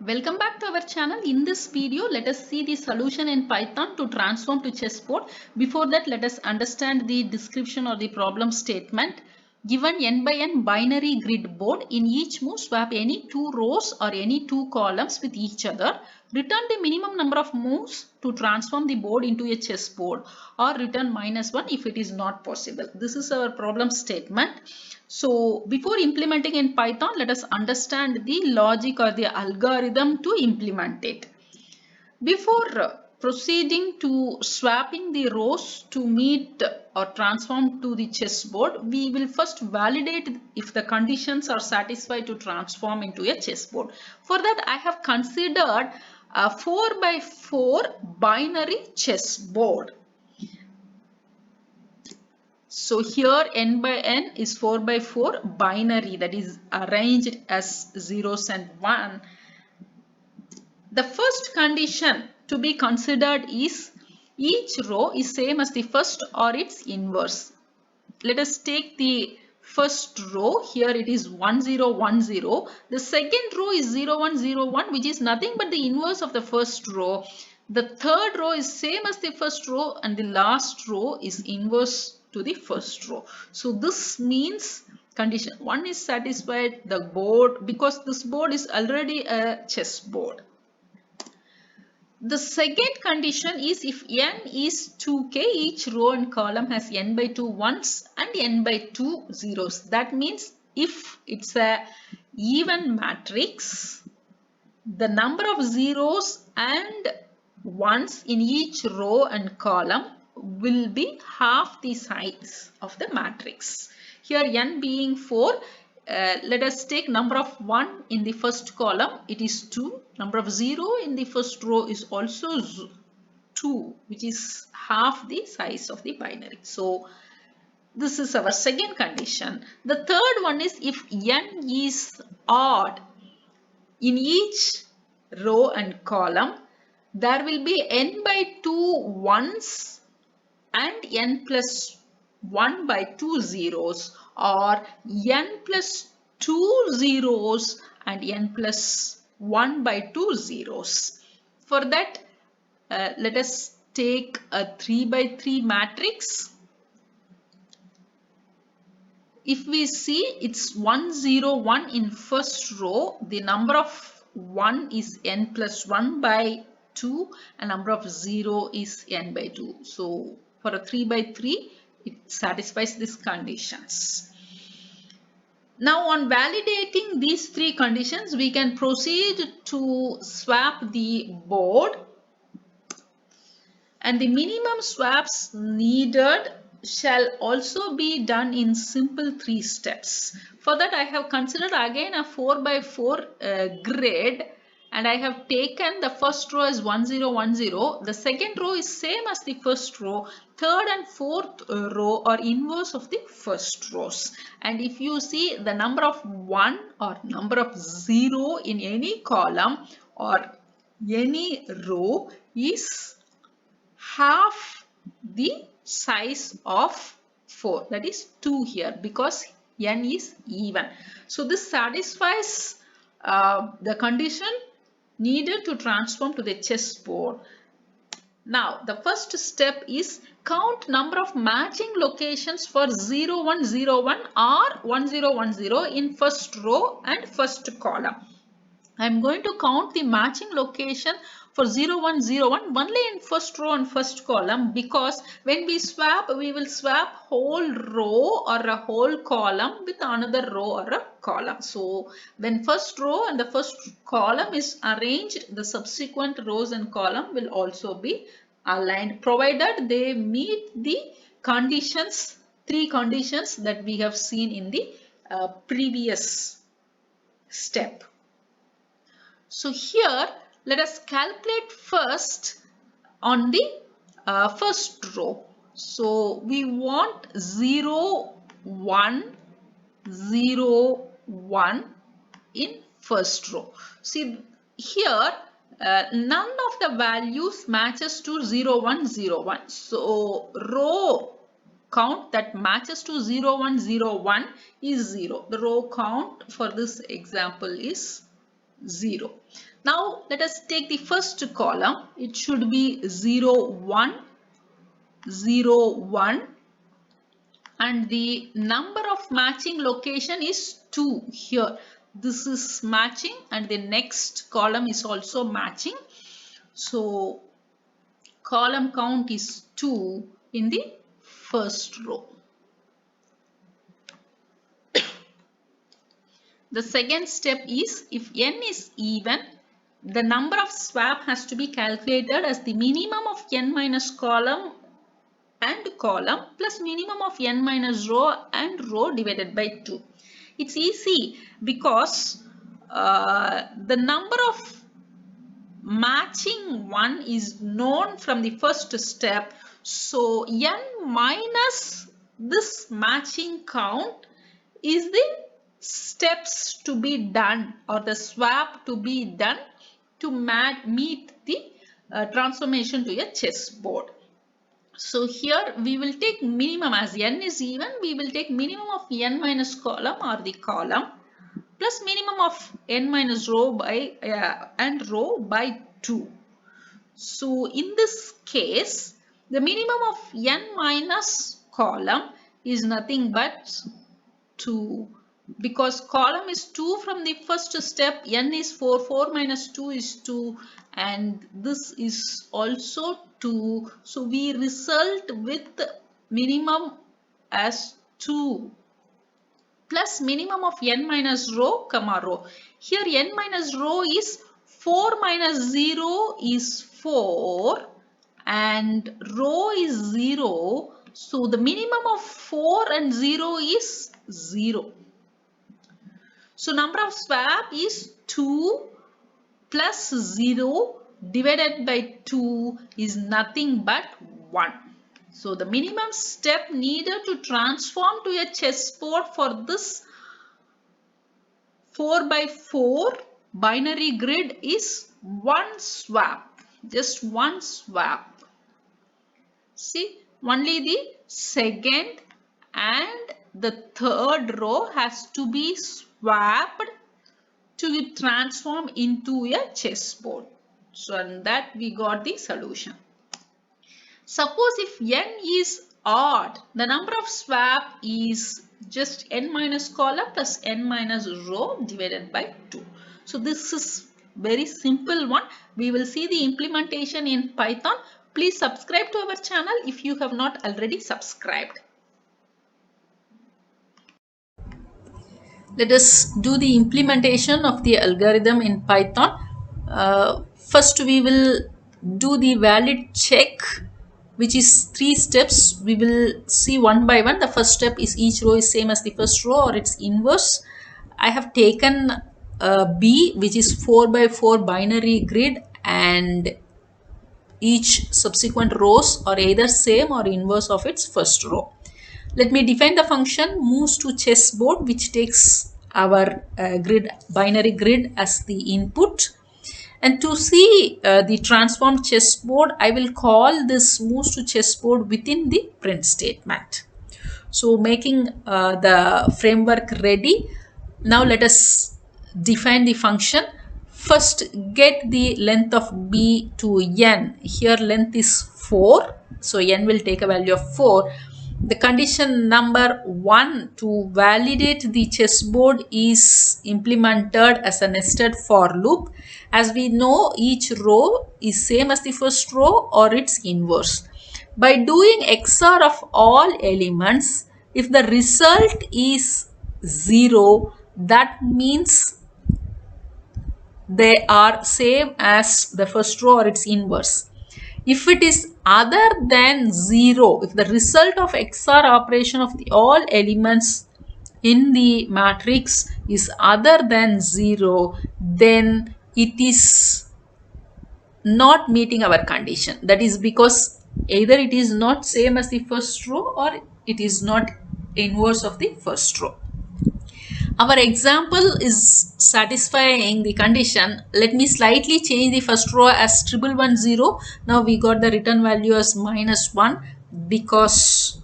Welcome back to our channel. In this video, let us see the solution in Python to transform to chessboard. Before that, let us understand the description or the problem statement. Given n by n binary grid board, in each move swap any two rows or any two columns with each other. Return the minimum number of moves to transform the board into a chessboard, or return -1 if it is not possible. This is our problem statement. So before implementing in Python, let us understand the logic or the algorithm to implement it. Before proceeding to swapping the rows to meet or transform to the chessboard, we will first validate if the conditions are satisfied to transform into a chessboard. For that, I have considered a 4x4 binary chessboard. So here n by n is 4x4 binary, that is arranged as zeros and 1. The first condition to be considered is each row is same as the first or its inverse. Let us take the first row. Here it is 1 0 1 0. The second row is 0 1 0 1, which is nothing but the inverse of the first row. The third row is same as the first row, and the last row is inverse to the first row. So this means condition 1 is satisfied, the board, because this board is already a chessboard. The second condition is if n is 2k, each row and column has n by 2 ones and n by 2 zeros. That means if it's a even matrix, the number of zeros and ones in each row and column will be half the size of the matrix. Here n being 4, let us take number of 1 in the first column, it is 2. Number of 0 in the first row is also 2, which is half the size of the binary. So this is our second condition. The third one is if n is odd in each row and column, there will be n by 2 ones and n plus 1 by 2 zeros, or n plus 2 zeros and n plus 1 by 2 zeros. For that, let us take a 3 by 3 matrix. If we see it's 1 0 1 in first row, the number of 1 is n plus 1 by 2 and number of 0 is n by 2. So for a 3 by 3, it satisfies these conditions. Now on validating these three conditions, we can proceed to swap the board, and the minimum swaps needed shall also be done in simple 3 steps. For that, I have considered again a 4x4 grid, and I have taken the first row as 1 0 1 0. The second row is same as the first row. Third and fourth row are inverse of the first rows. And if you see the number of 1 or number of 0 in any column or any row is half the size of 4, that is 2 here, because n is even. So this satisfies the condition needed to transform to the chessboard. Now the first step is count number of matching locations for 0 1 0 1 or 1 0 1 0 in first row and first column. I am going to count the matching location for 0 1 0 1 only in first row and first column, because when we swap, we will swap whole row or a whole column with another row or a column. So when first row and the first column is arranged, the subsequent rows and column will also be aligned, provided they meet the conditions, 3 conditions that we have seen in the previous step. So here let us calculate first on the first row. So we want 0 1 0 1 in first row. See here none of the values matches to 0 1 0 1. So row count that matches to 0 1 0 1 is 0. The row count for this example is 0. Now let us take the first column. It should be 0, 1, 0, 1, and the number of matching location is 2 here. This is matching and the next column is also matching. So column count is 2 in the first row. The second step is, if n is even, the number of swap has to be calculated as the minimum of n minus column and column plus minimum of n minus row and row divided by 2. It's easy because the number of matching one is known from the first step. So n minus this matching count is the steps to be done or the swap to be done to meet the transformation to a chessboard. So here we will take minimum, as n is even, we will take minimum of n minus column or the column plus minimum of n minus row by and row by 2. So in this case, the minimum of n minus column is nothing but 2, because column is 2 from the first step, n is 4, 4 minus 2 is 2, and this is also 2. So we result with minimum as 2 plus minimum of n minus row comma row. Here n minus row is 4 minus 0 is 4 and row is 0. So the minimum of 4 and 0 is 0. So number of swap is 2 plus 0 divided by 2 is nothing but 1. So the minimum step needed to transform to a chessboard for this 4 by 4 binary grid is one swap, just one swap. See, only the second and the third row has to be swapped to transform into a chessboard. So and that we got the solution. Suppose if n is odd, the number of swap is just n minus column plus n minus row divided by 2. So this is very simple one. We will see the implementation in Python. Please subscribe to our channel if you have not already subscribed. Let us do the implementation of the algorithm in Python. First we will do the valid check, which is 3 steps. We will see one by one. The first step is each row is same as the first row or its inverse. I have taken B, which is 4 by 4 binary grid, and each subsequent rows are either same or inverse of its first row. Let me define the function moves to chessboard, which takes our binary grid as the input. And to see the transformed chessboard, I will call this moves to chessboard within the print statement. So making the framework ready. Now let us define the function. First get the length of B to n. Here length is 4. So n will take a value of 4. The condition number 1 to validate the chessboard is implemented as a nested for loop. As we know, each row is same as the first row or its inverse. By doing XOR of all elements, if the result is 0, that means they are same as the first row or its inverse. If it is other than 0, if the result of XOR operation of all elements in the matrix is other than 0, then it is not meeting our condition. That is because either it is not same as the first row or it is not inverse of the first row. Our example is satisfying the condition. Let me slightly change the first row as 1110. Now we got the return value as -1 because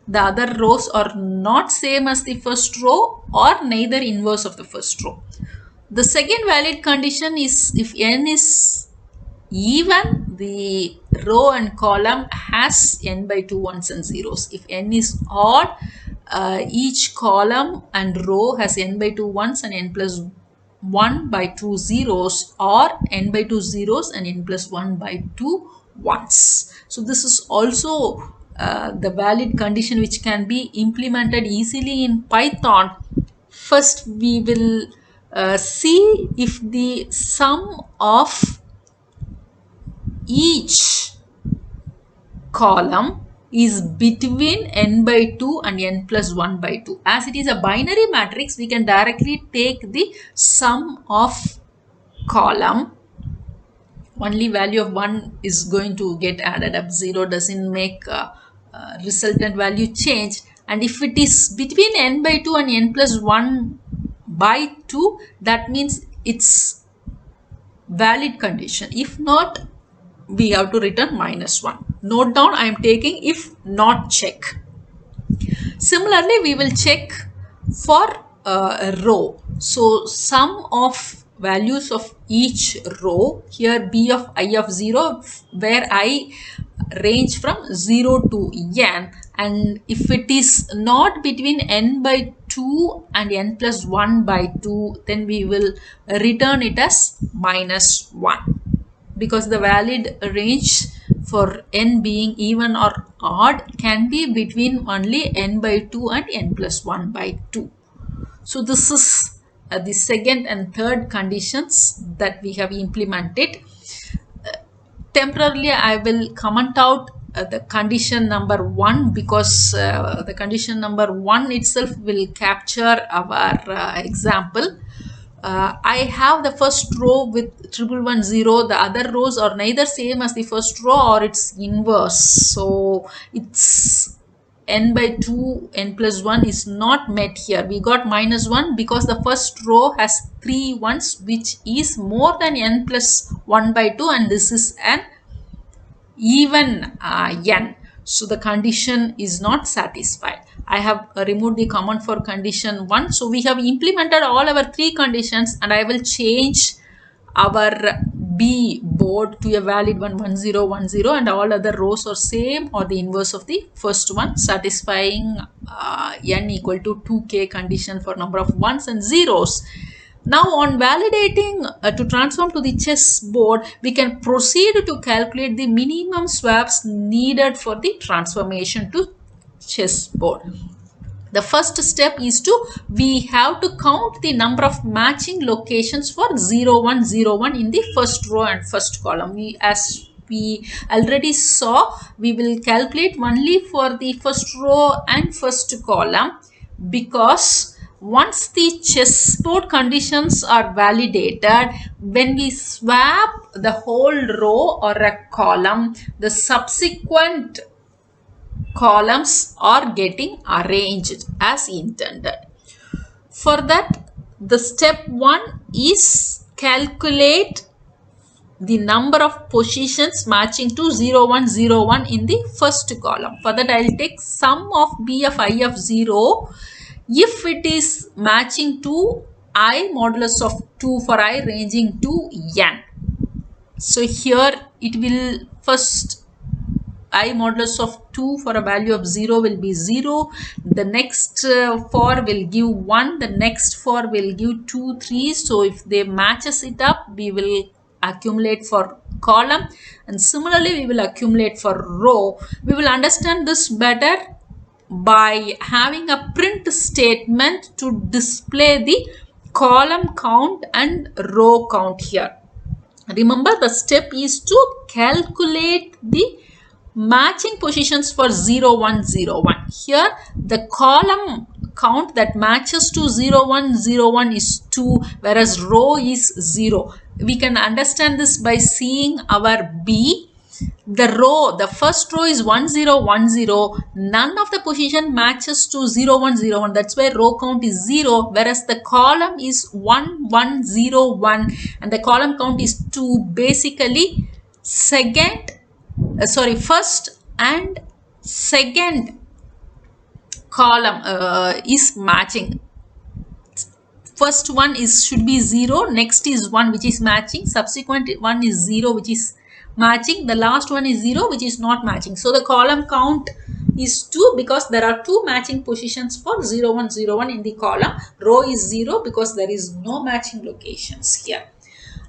the other rows are not same as the first row or neither inverse of the first row. The second valid condition is if n is even, the row and column has n by 2 ones and zeros. If n is odd, each column and row has n by 2 ones and n plus 1 by 2 zeros, or n by 2 zeros and n plus 1 by 2 ones. So this is also the valid condition which can be implemented easily in Python. First we will see if the sum of each column is between n by 2 and n plus 1 by 2. As it is a binary matrix, we can directly take the sum of column. Only value of 1 is going to get added up. 0 doesn't make resultant value change. And if it is between n by 2 and n plus 1 by 2, that means it's valid condition. If not, we have to return -1. Note down, I am taking if not check. Similarly, we will check for a row. So sum of values of each row, here b of I of 0, where I range from 0 to n, and if it is not between n by 2 and n plus 1 by 2, then we will return it as -1. Because the valid range for n being even or odd can be between only n by 2 and n plus 1 by 2. So this is the second and third conditions that we have implemented. Temporarily I will comment out the condition number 1, because the condition number 1 itself will capture our example. I have the first row with 1110. The other rows are neither same as the first row or it's inverse. So it's n by 2, n plus 1 is not met here. We got -1 because the first row has 3 ones, which is more than n plus 1 by 2, and this is an even n. So the condition is not satisfied. I have removed the comment for condition 1. So we have implemented all our 3 conditions, and I will change our B board to a valid one, 1010, and all other rows are same or the inverse of the first one, satisfying n equal to 2k condition for number of ones and zeros. Now on validating to transform to the chessboard, we can proceed to calculate the minimum swaps needed for the transformation to chessboard. The first step is we have to count the number of matching locations for 0101 in the first row and first column. As we already saw, we will calculate only for the first row and first column, because once the chessboard conditions are validated, when we swap the whole row or a column, the subsequent columns are getting arranged as intended. For that, the step 1 is calculate the number of positions matching to 0101 in the first column. For that, I will take sum of b of I of 0 if it is matching to I modulus of 2 for I ranging to n. So here it will first I modulus of 2 for a value of 0 will be 0. The next 4 will give 1. The next 4 will give 2, 3. So if they matches it up, we will accumulate for column, and similarly we will accumulate for row. We will understand this better by having a print statement to display the column count and row count here. Remember, the step is to calculate the matching positions for 0101. Here the column count that matches to 0101 is 2, whereas row is 0. We can understand this by seeing our B. The first row is 1010. None of the position matches to 0101. That's why row count is 0, whereas the column is 1101 and the column count is 2. Basically, first and second column is matching. first one should be 0, next is 1 which is matching, subsequent one is 0 which is matching, the last one is 0 which is not matching. So the column count is 2 because there are 2 matching positions for 0 1 0 1 in the column. Row is 0 because there is no matching locations here.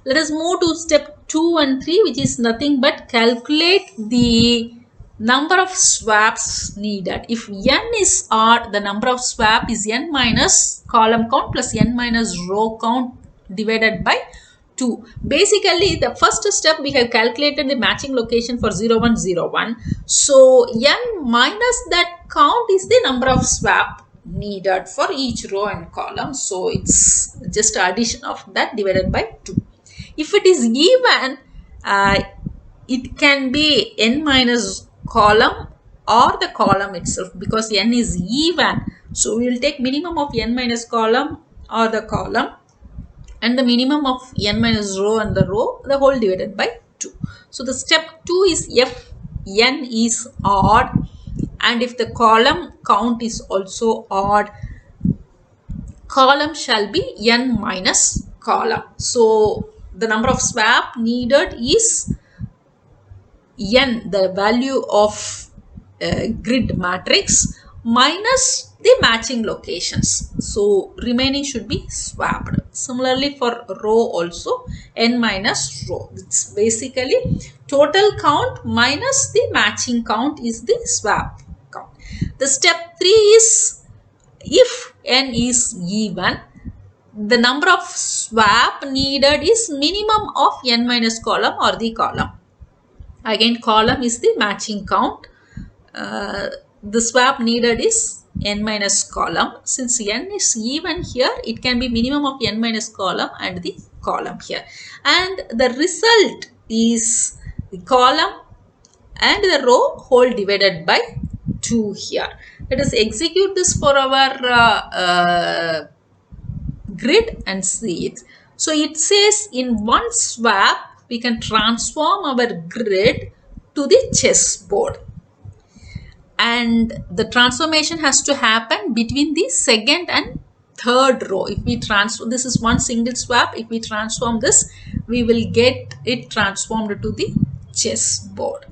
Let us move to step 2 and 3, which is nothing but calculate the number of swaps needed. If n is odd, the number of swap is n minus column count plus n minus row count divided by 2. Basically, the first step we have calculated the matching location for 0 1 0 1. So n minus that count is the number of swap needed for each row and column. So it's just addition of that divided by 2. If it is even, it can be n minus column or the column itself because n is even. So we will take minimum of n minus column or the column and the minimum of n minus row and the row, the whole divided by 2. So the step 2 is if n is odd and if the column count is also odd, column shall be n minus column. So the number of swap needed is n, the value of grid matrix, minus the matching locations. So remaining should be swapped. Similarly for row also, n minus row. It's basically total count minus the matching count is the swap count. The step 3 is if n is even, the number of swap needed is minimum of n minus column or the column. Again, column is the matching count. The swap needed is n minus column. Since n is even here, it can be minimum of n minus column and the column here. And the result is the column and the row whole divided by 2 here. Let us execute this for our grid and see it. So it says in one swap we can transform our grid to the chessboard, and the transformation has to happen between the second and third row. If we transform, this is one single swap, if we transform this, we will get it transformed to the chessboard.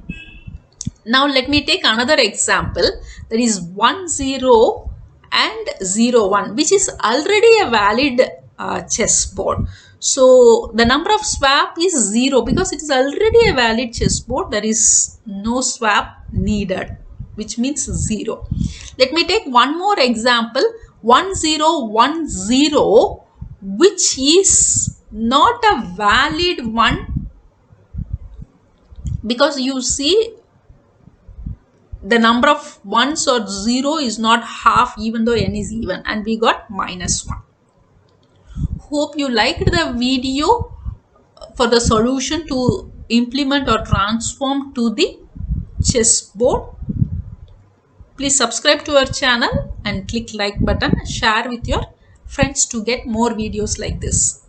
Now let me take another example, that is 1 0 and 0 1, which is already a valid chessboard. So the number of swap is 0 because it is already a valid chessboard. There is no swap needed, which means 0. Let me take one more example, 1 0 1 0, which is not a valid one because you see the number of ones or 0 is not half even though n is even, and we got minus 1. Hope you liked the video for the solution to implement or transform to the chessboard. Please subscribe to our channel and click like button, share with your friends to get more videos like this.